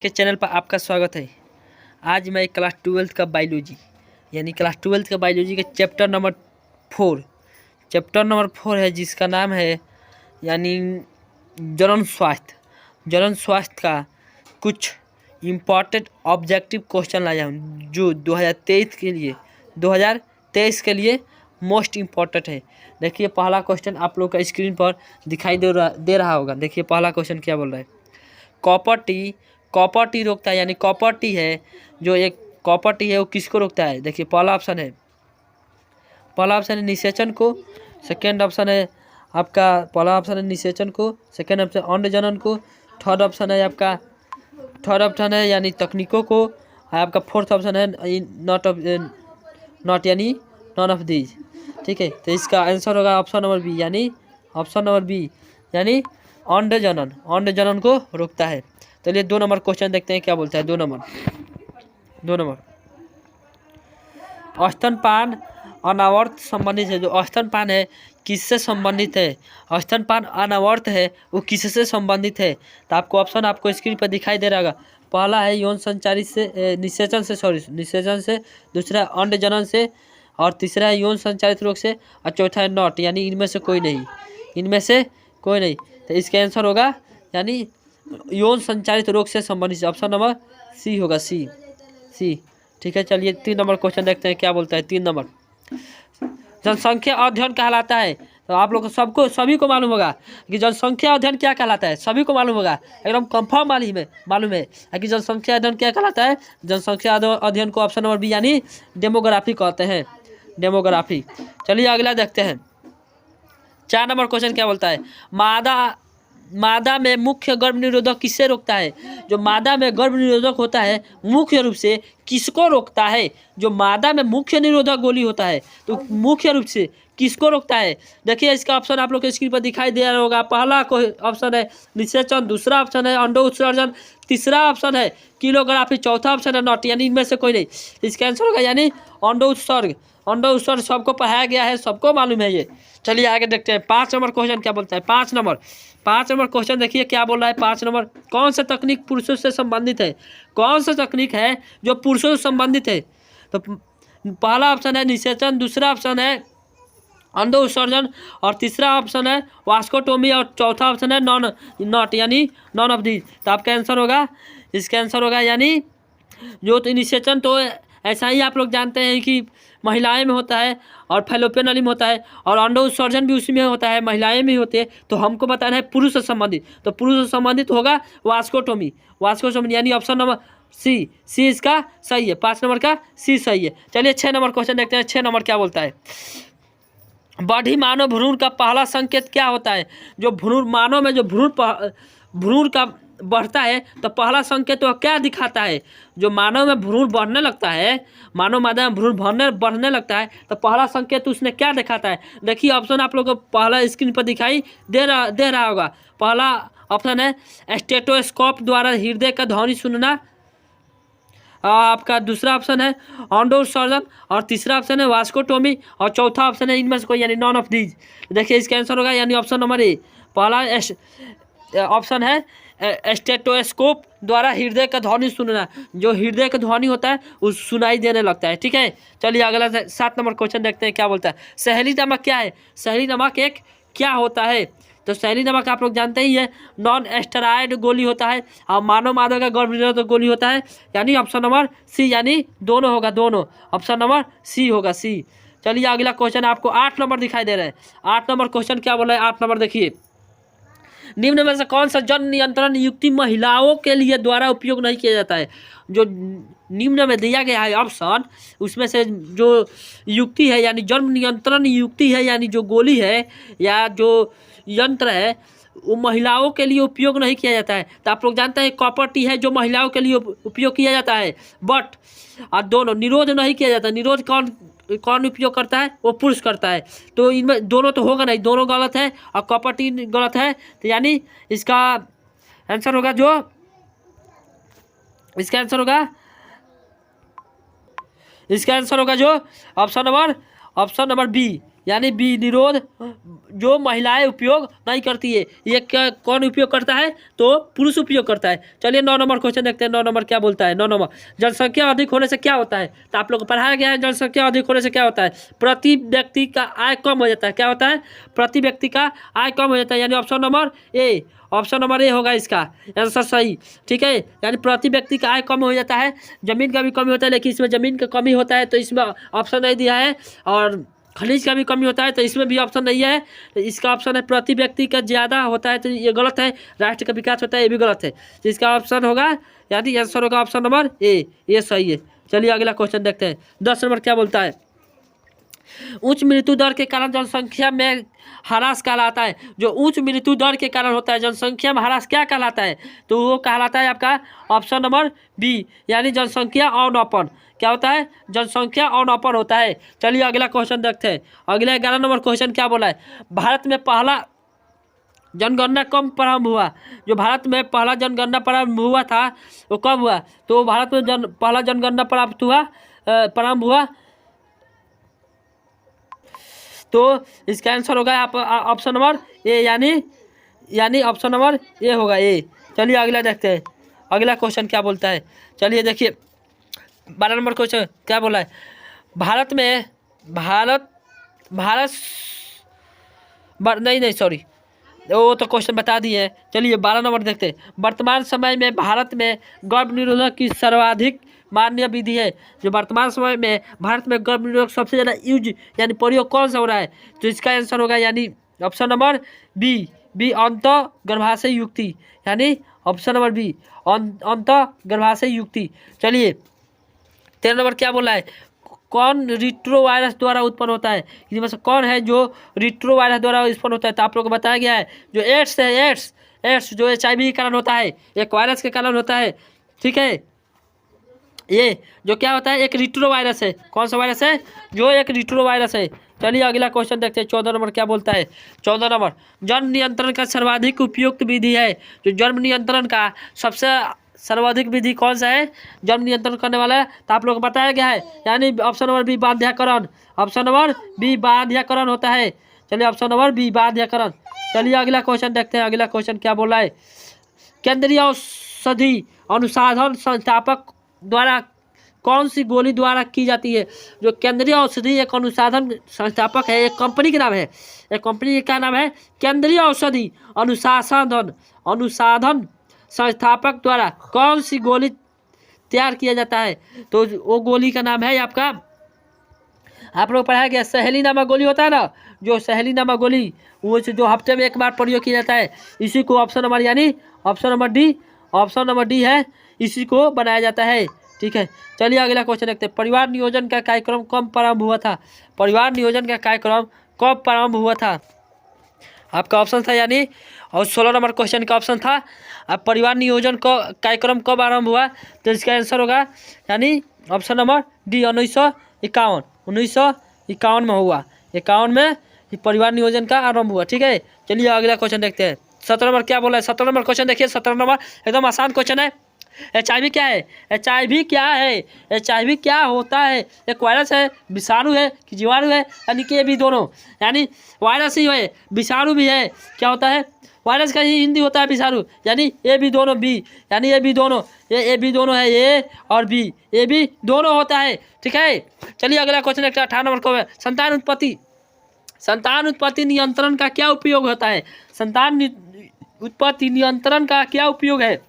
के चैनल पर आपका स्वागत है। आज मैं क्लास 12th का बायोलॉजी यानी क्लास 12th का बायोलॉजी के चैप्टर नंबर 4 है, जिसका नाम है यानी जनन स्वास्थ्य का कुछ इम्पॉर्टेंट ऑब्जेक्टिव क्वेश्चन लाया हूँ जो 2023 के लिए मोस्ट इम्पॉर्टेंट है। देखिए पहला क्वेश्चन आप लोग का स्क्रीन पर दिखाई दे रहा होगा। देखिए पहला क्वेश्चन क्या बोल रहा है। कॉपर टी रोकता है, यानी कॉपर टी है जो एक कॉपर टी है वो किसको रोकता है। देखिए पहला ऑप्शन है निषेचन को, सेकेंड ऑप्शन है आपका पहला ऑप्शन है निषेचन को, सेकेंड ऑप्शन अंड जनन को, थर्ड ऑप्शन है यानी तकनीकों को, आपका फोर्थ ऑप्शन है नॉट यानी नॉन ऑफ दीज। ठीक है, तो इसका आंसर होगा ऑप्शन नंबर बी यानी अंड जनन को रोकता है। चलिए 2 नंबर क्वेश्चन देखते हैं क्या बोलता है। 2 नंबर स्तनपान अनावर्त संबंधित है। जो स्तनपान है किससे संबंधित है, स्तनपान अनावर्त है वो किससे संबंधित है। तो आपको स्क्रीन पर दिखाई दे रहा होगा। पहला है यौन संचारित से निषेचन से, दूसरा अंड जनन से, और तीसरा है यौन संचारित रोग से, और चौथा है नॉट यानी इनमें से कोई नहीं। तो इसका आंसर होगा यानी यौन संचारित रोग से संबंधित ऑप्शन नंबर सी होगा, सी। ठीक है, चलिए 3 नंबर क्वेश्चन देखते हैं क्या बोलता है। 3 नंबर जनसंख्या अध्ययन कहलाता है। तो आप लोग सभी को मालूम होगा कि जनसंख्या अध्ययन क्या कहलाता है, सभी को मालूम होगा, एकदम कंफर्म मालूम है कि जनसंख्या अध्ययन क्या कहलाता है। जनसंख्या अध्ययन को ऑप्शन नंबर बी यानी डेमोग्राफी कहते हैं, डेमोग्राफी। चलिए अगला देखते हैं। 4 नंबर क्वेश्चन क्या बोलता है। मादा में मुख्य गर्भ निरोधक किससे रोकता है। जो मादा में गर्भ निरोधक होता है मुख्य रूप से किसको रोकता है। जो मादा में मुख्य निरोधक गोली होता है तो मुख्य रूप से किसको रोकता है। देखिए इसका ऑप्शन आप लोग के स्क्रीन पर दिखाई दे रहा होगा। पहला ऑप्शन है निषेचन, दूसरा ऑप्शन है अंडो उत्सर्जन, तीसरा ऑप्शन है किलोग्राफी, चौथा ऑप्शन है नॉट यानी इनमें से कोई नहीं। इसका आंसर होगा यानी अंडो उत्सर्ग सबको पढ़ाया गया है, सबको मालूम है ये। चलिए आगे देखते हैं। 5 नंबर क्वेश्चन क्या बोलता है। 5 नंबर क्वेश्चन देखिए क्या बोल रहा है। 5 नंबर कौन सा तकनीक पुरुषों से संबंधित है। कौन सा तकनीक है जो पुरुषों से संबंधित है। तो पहला ऑप्शन है निषेचन, दूसरा ऑप्शन है अंडो उत्सर्जन, और तीसरा ऑप्शन है वास्कोटोमी, और चौथा ऑप्शन है नॉट यानी नॉन ऑफ दीज। तो आपका आंसर होगा, इसका आंसर होगा यानी जो तो निषेचन तो ऐसा ही आप लोग जानते हैं कि महिलाएं में होता है और फैलोपियन नली में होता है, और अंडो उत्सर्जन भी उसी में होता है, महिलाएं में होते हैं। तो हमको बताना है पुरुष से संबंधित, तो पुरुष से संबंधित होगा वास्कोटोमी यानी ऑप्शन नंबर सी इसका सही है। 5 नंबर का सी सही है। चलिए 6 नंबर क्वेश्चन देखते हैं। 6 नंबर क्या बोलता है। बढ़ी मानव भ्रूण का पहला संकेत क्या होता है। जो मानव में जो भ्रूण का बढ़ता है तो पहला संकेत वह क्या दिखाता है। जो मानव में भ्रूण बढ़ने लगता है, मानव मादा में भ्रूण बढ़ने लगता है तो पहला संकेत उसने क्या दिखाता है। देखिए ऑप्शन आप लोग को पहला स्क्रीन पर दिखाई दे रहा होगा। पहला ऑप्शन है स्टेटोस्कोप द्वारा हृदय का ध्वनि सुनना, आपका दूसरा ऑप्शन है अंडो उत्सर्जन, और तीसरा ऑप्शन है वास्कोटोमी, और चौथा ऑप्शन है इनमें से कोई यानी नॉन ऑफ दीज। देखिए इसका आंसर होगा यानी ऑप्शन नंबर ए। पहला ऑप्शन है स्टेटोस्कोप द्वारा हृदय का ध्वनि सुनना। जो हृदय का ध्वनि होता है वो सुनाई देने लगता है। ठीक है, चलिए अगला 7 नंबर क्वेश्चन देखते हैं क्या बोलता है। सहेली नमक क्या है। सहेली नमक एक क्या होता है। तो सहेली नमक आप लोग जानते ही है, नॉन एस्टेरॉयड गोली होता है और मानव मादा का गर्भ निरोधक गोली होता है, यानी ऑप्शन नंबर सी यानी दोनों होगा, दोनों ऑप्शन नंबर सी होगा, सी। चलिए अगला क्वेश्चन आपको 8 नंबर दिखाई दे रहा है। 8 नंबर क्वेश्चन क्या बोला है। 8 नंबर देखिए, निम्न में से कौन सा जन्म नियंत्रण युक्ति महिलाओं के लिए द्वारा उपयोग नहीं किया जाता है। जो निम्न में दिया गया है ऑप्शन, उसमें से जो युक्ति है यानी जन्म नियंत्रण युक्ति है यानी जो गोली है या जो यंत्र है वो महिलाओं के लिए उपयोग नहीं किया जाता है। तो आप लोग जानते हैं कॉपर टी है जो महिलाओं के लिए उपयोग किया जाता है, बट और दोनों निरोध नहीं किया जाता। निरोध कौन उपयोग करता है, वो पुरुष करता है। तो इनमें दोनों तो होगा नहीं, दोनों गलत है और कॉपर टी गलत है। तो यानी इसका आंसर होगा जो ऑप्शन नंबर बी यानी बी निरोध जो महिलाएं उपयोग नहीं करती है, ये क्या कौन उपयोग करता है, तो पुरुष उपयोग करता है। चलिए 9 नंबर क्वेश्चन देखते हैं। 9 नंबर क्या बोलता है। 9 नंबर, जनसंख्या अधिक होने से क्या होता है। तो आप लोग को पढ़ाया गया है जनसंख्या अधिक होने से क्या होता है, प्रति व्यक्ति का आय कम हो जाता है। क्या होता है, प्रति व्यक्ति का आय कम हो जाता है, यानी option number A, option number A होगा इसका आंसर सही। ठीक है, यानी प्रति व्यक्ति का आय कम हो जाता है। जमीन का भी कमी होता है, लेकिन इसमें जमीन का कमी होता है तो इसमें ऑप्शन नहीं दिया है, और खनिज का भी कमी होता है तो इसमें भी ऑप्शन नहीं है। तो इसका ऑप्शन है प्रति व्यक्ति का ज़्यादा होता है, तो ये गलत है। राष्ट्र का विकास होता है, ये भी गलत है। तो इसका ऑप्शन होगा, यानी आंसर होगा ऑप्शन नंबर ए, ये सही है। चलिए अगला क्वेश्चन देखते हैं। 10 नंबर क्या बोलता है, उच्च मृत्यु दर के कारण जनसंख्या में ह्रास कहलाता है। जो उच्च मृत्यु दर के कारण होता है जनसंख्या में ह्रास, क्या कहलाता है, तो वो कहलाता है आपका ऑप्शन नंबर बी, यानी जनसंख्या अवनपन। क्या होता है, जनसंख्या अवनपन होता है। चलिए अगला क्वेश्चन देखते हैं। अगला 11 नंबर क्वेश्चन क्या बोला है, भारत में पहला जनगणना कब प्रारंभ हुआ। जो भारत में पहला जनगणना प्रारंभ हुआ था वो कब हुआ, तो भारत में पहला जनगणना प्रारंभ हुआ तो इसका आंसर होगा आप ऑप्शन नंबर ए, यानी ऑप्शन नंबर ए होगा, ए। चलिए अगला देखते हैं। अगला क्वेश्चन क्या बोलता है, चलिए देखिए 12 नंबर क्वेश्चन क्या बोला है, भारत नहीं सॉरी, वो तो क्वेश्चन बता दिए हैं। चलिए 12 नंबर देखते हैं। वर्तमान समय में भारत में गर्भ निरोधक की सर्वाधिक मान्य विधि है। जो वर्तमान समय में भारत में गर्भ निरोधक सबसे ज़्यादा यूज यानी प्रयोग कौन सा हो रहा है, तो इसका आंसर होगा यानी ऑप्शन नंबर बी अंत गर्भाशय युक्ति, यानी ऑप्शन नंबर बी अंत गर्भाशय युक्ति। चलिए 13 नंबर क्या बोला है, कौन रिट्रो वायरस द्वारा उत्पन्न होता है। इनमें से कौन है जो रिट्रो वायरस द्वारा उत्पन्न होता है, तो आप लोगों को बताया गया है जो एड्स है, एड्स जो HIV के कारण होता है, एक वायरस के कारण होता है। ठीक है, ये जो क्या होता है एक रिट्रो वायरस है। कौन सा वायरस है, जो एक रिट्रो वायरस है। चलिए अगला क्वेश्चन देखते हैं। 14 नंबर क्या बोलता है। 14 नंबर, जन्म नियंत्रण का सर्वाधिक उपयुक्त विधि है। जो जन्म नियंत्रण का सबसे सर्वाधिक विधि कौन सा है, जन्म नियंत्रण करने वाला है, तो आप लोग को बताया गया है, यानी ऑप्शन नंबर बी बाध्यकरण। ऑप्शन नंबर बी बाध्यकरण होता है। चलिए ऑप्शन नंबर बी बाध्यकरण। चलिए अगला क्वेश्चन देखते हैं। अगला क्वेश्चन क्या बोला है, केंद्रीय औषधि अनुसंधान संस्थापक द्वारा कौन सी गोली द्वारा की जाती है। जो केंद्रीय औषधि एक अनुसंधान संस्थापक है, एक कंपनी का नाम है, एक कंपनी का नाम है केंद्रीय औषधि अनुसंधान संस्थापक द्वारा कौन सी गोली तैयार किया जाता है, तो वो गोली का नाम है आपका, आप लोग पढ़ाया गया सहेली नामक गोली होता है ना, जो सहेली नामक गोली वो जो हफ्ते में एक बार प्रयोग किया जाता है, इसी को ऑप्शन नंबर यानी ऑप्शन नंबर डी है, इसी को बनाया जाता है। ठीक है, चलिए अगला क्वेश्चन देखते हैं। परिवार नियोजन का कार्यक्रम कब प्रारंभ हुआ था। परिवार नियोजन का कार्यक्रम कब प्रारंभ हुआ था, आपका ऑप्शन था यानी, और 16 नंबर क्वेश्चन का ऑप्शन था अब परिवार नियोजन का कार्यक्रम कब आरंभ हुआ, तो इसका आंसर होगा यानी ऑप्शन नंबर डी 1951 में हुआ। 51 में परिवार नियोजन का आरंभ हुआ। ठीक है, चलिए अगला क्वेश्चन देखते हैं। 17 नंबर क्या बोला है। 17 नंबर क्वेश्चन देखिए। 17 नंबर एकदम आसान क्वेश्चन है। HIV क्या है, HIV क्या है, HIV क्या होता है, एक वायरस है, विषाणु है कि जीवाणु है, यानी कि ये भी दोनों, यानी वायरस ही है, विषाणु भी है। क्या होता है, वायरस का ही हिंदी होता है विषाणु, यानी ये भी दोनों बी, यानी ये भी दोनों, ये भी दोनों है, ए और बी, ये भी दोनों होता है। ठीक है, चलिए अगला क्वेश्चन 18 नंबर को है। संतान उत्पत्ति नियंत्रण का क्या उपयोग होता है। संतान उत्पत्ति नियंत्रण का क्या उपयोग है।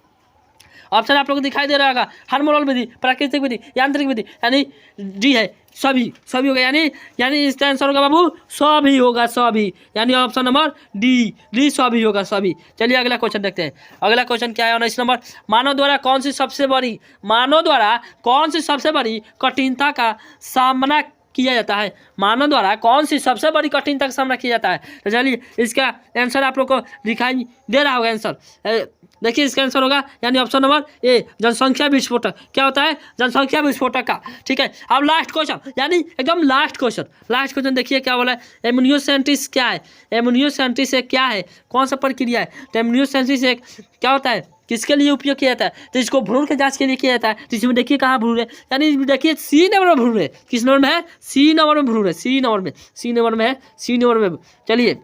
ऑप्शन आप लोगों को दिखाई दे रहा होगा, हार्मोनल विधि, प्राकृतिक विधि, यांत्रिक विधि, यानी डी है सभी होगा, यानी इसका आंसर होगा बाबू सभी होगा, सभी, यानी ऑप्शन नंबर डी सभी होगा, सभी। चलिए अगला क्वेश्चन देखते हैं। अगला क्वेश्चन क्या है 19 नंबर, मानव द्वारा कौन सी सबसे बड़ी कठिनता का सामना किया जाता है। मानव द्वारा कौन सी सबसे बड़ी कठिनता का सामना किया जाता है, तो चलिए इसका आंसर आप लोग को दिखाई दे रहा होगा। आंसर देखिए, इसका आंसर होगा यानी ऑप्शन नंबर ए जनसंख्या विस्फोटक। क्या होता है, जनसंख्या विस्फोटक का। ठीक है, अब लास्ट क्वेश्चन, यानी एकदम लास्ट क्वेश्चन देखिए क्या बोला है। एम्नियोसेंटेसिस क्या है, एम्नियोसेंटेसिस क्या है, कौन सा प्रक्रिया है। तो एम्नियोसेंटेसिस एक क्या होता है, किसके लिए उपयोग किया जाता है? तो इसको भ्रूण के जांच के लिए किया जाता है। तो इसमें देखिए कहाँ भ्रूण है, यानी देखिए सी नंबर में भ्रूण है। किस नंबर में है? सी नंबर में भ्रूण है, सी नंबर में, सी नंबर में है, सी नंबर में। चलिए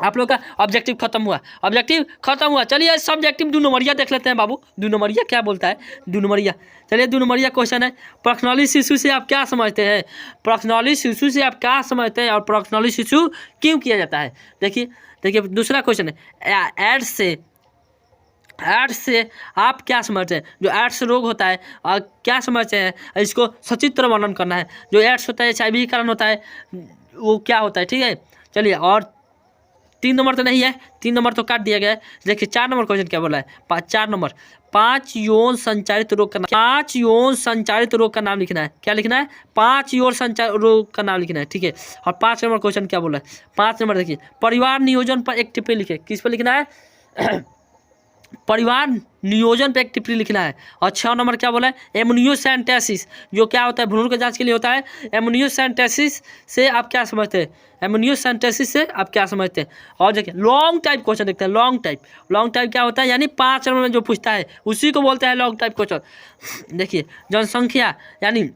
आप लोग का ऑब्जेक्टिव खत्म हुआ, ऑब्जेक्टिव खत्म हुआ। चलिए सब्जेक्टिव 2 नंबरिया देख लेते हैं बाबू। 2 नंबरिया क्या बोलता है? 2 नंबरिया, चलिए 2 नंबरिया क्वेश्चन है, प्रॉक्सिनली शिशु से आप क्या समझते हैं? प्रॉक्सिनली शिशु से आप क्या समझते हैं और प्रॉक्सिनली शिशु क्यों किया जाता है? देखिए देखिए दूसरा क्वेश्चन है, एड्स से आप क्या समझते हैं? जो एड्स रोग होता है और क्या समझते हैं? इसको सचित्र वर्णन करना है। जो एड्स होता है HIV के कारण होता है, वो क्या होता है? ठीक है, चलिए। और 3 नंबर तो नहीं है, 3 नंबर तो काट दिया गया है। देखिए 4 नंबर क्वेश्चन क्या बोला है? 4 नंबर, 5 यौन संचारित रोग का नाम, 5 यौन संचारित रोग का नाम लिखना है। क्या लिखना है? 5 यौन संचारित रोग का नाम लिखना है, ठीक है। और 5 नंबर क्वेश्चन क्या बोला है? 5 नंबर देखिए, परिवार नियोजन पर एक टिप्पणी लिखे। किस पर लिखना है? परिवार नियोजन पे एक टिप्पणी लिखना है। और 6 नंबर क्या बोला है? एमनियोसेंटेसिस, जो क्या होता है? भ्रूण के जांच के लिए होता है। एमनियोसेंटेसिस से आप क्या समझते हैं? एमनियोसेंटेसिस से आप क्या समझते हैं? और देखिए लॉन्ग टाइप क्वेश्चन देखते हैं। लॉन्ग टाइप क्या होता है? यानी 5 नंबर में जो पूछता है उसी को बोलते हैं लॉन्ग टाइप क्वेश्चन। देखिए जनसंख्या, यानी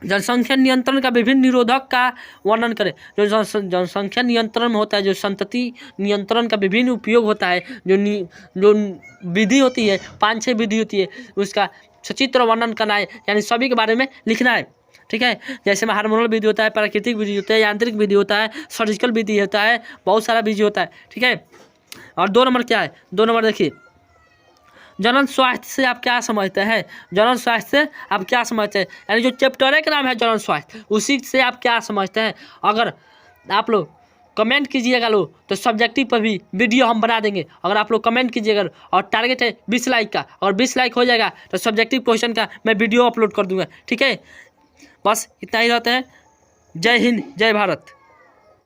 जनसंख्या नियंत्रण का विभिन्न निरोधक का वर्णन करें। जो जनसंख्या नियंत्रण में होता है, जो संतति नियंत्रण का विभिन्न उपयोग होता है, जो विधि होती है, 5-6 विधि होती है, उसका सचित्र वर्णन करना है, यानी सभी के बारे में लिखना है, ठीक है। जैसे में हार्मोनल विधि होता है, प्राकृतिक विधि होता है, यांत्रिक विधि होता है, सर्जिकल विधि होता है, बहुत सारा विधि होता है, ठीक है। और 2 नंबर क्या है? 2 नंबर देखिए, जनन स्वास्थ्य से आप क्या समझते हैं? जनन स्वास्थ्य से आप क्या समझते हैं? यानी जो चैप्टर का नाम है जनन स्वास्थ्य, उसी से आप क्या समझते हैं? अगर आप लोग कमेंट कीजिएगा लोग तो सब्जेक्टिव पर भी वीडियो हम बना देंगे। अगर आप लोग कमेंट कीजिएगा, और टारगेट है 20 लाइक का, और 20 लाइक हो जाएगा तो सब्जेक्टिव क्वेश्चन का मैं वीडियो अपलोड कर दूंगा, ठीक है। बस इतना ही रहते हैं। जय हिंद, जय भारत।